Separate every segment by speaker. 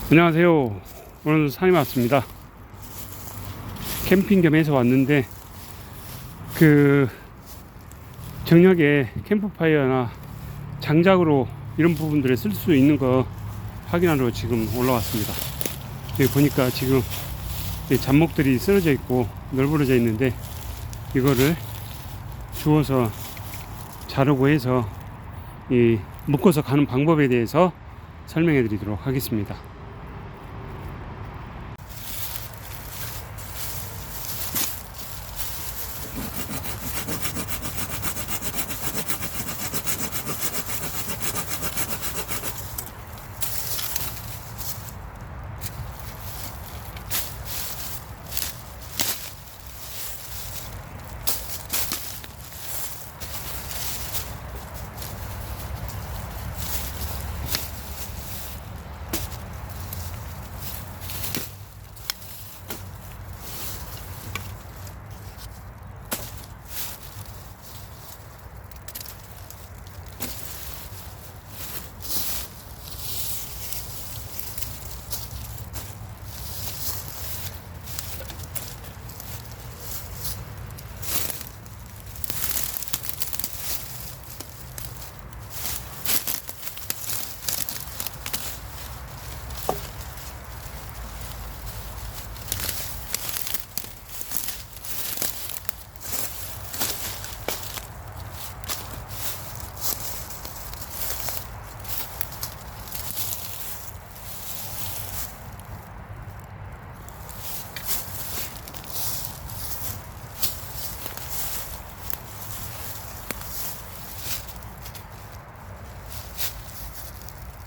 Speaker 1: 안녕하세요. 오늘 산에 왔습니다. 캠핑 겸 해서 왔는데 정력에 캠프파이어나 장작으로 이런 부분들에 쓸 수 있는 거 확인하러 지금 올라왔습니다. 여기 보니까 지금 잡목들이 쓰러져 있고 널브러져 있는데 이거를 주워서 자르고 해서 묶어서 가는 방법에 대해서 설명해 드리도록 하겠습니다.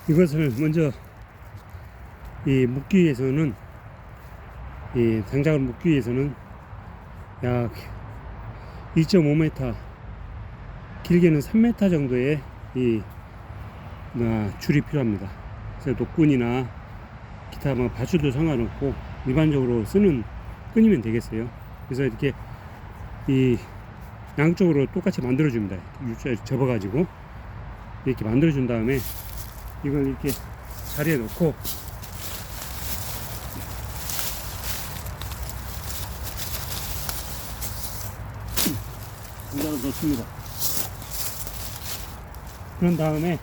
Speaker 1: 이것을 먼저 묶기 위해서는 장작을 묶기 위해서는 약 2.5m 길게는 3m 정도의 줄이 필요합니다. 그래서 노끈이나 기타 밧줄도 상관없고 일반적으로 쓰는 끈이면 되겠어요. 그래서 이렇게 양쪽으로 똑같이 만들어 줍니다. 접어 가지고 이렇게 만들어 준 다음에 이걸 이렇게 자리에 놓고 여기다 놓습니다. 그런 다음에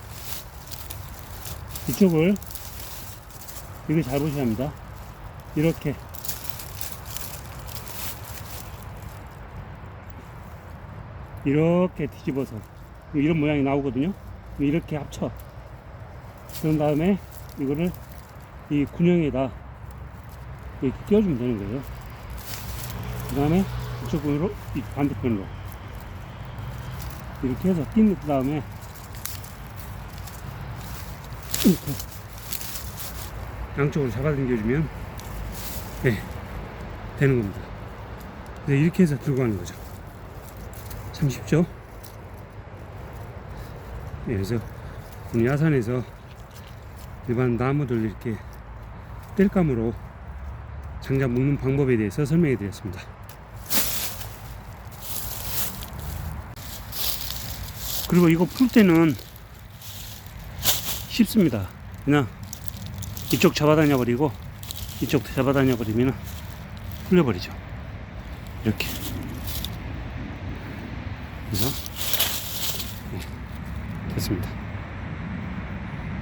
Speaker 1: 이쪽을 이거 잘 보셔야 합니다. 이렇게 뒤집어서 이런 모양이 나오거든요. 이렇게 합쳐. 그런 다음에 이거를 이 군형에다 이렇게 끼워주면 되는 거예요. 그 다음에 이쪽으로 반대편으로 이렇게 해서 낀 다음에 이렇게 양쪽으로 잡아당겨주면 되는 겁니다. 이렇게 해서 들고 가는 거죠. 참 쉽죠? 그래서 오늘 야산에서 일반 나무들 이렇게 땔감으로 장작 묶는 방법에 대해서 설명해 드렸습니다. 그리고 이거 풀 때는 쉽습니다. 그냥 이쪽 잡아다녀 버리고 이쪽 잡아다녀 버리면 풀려버리죠. 이렇게. 그래서 됐습니다.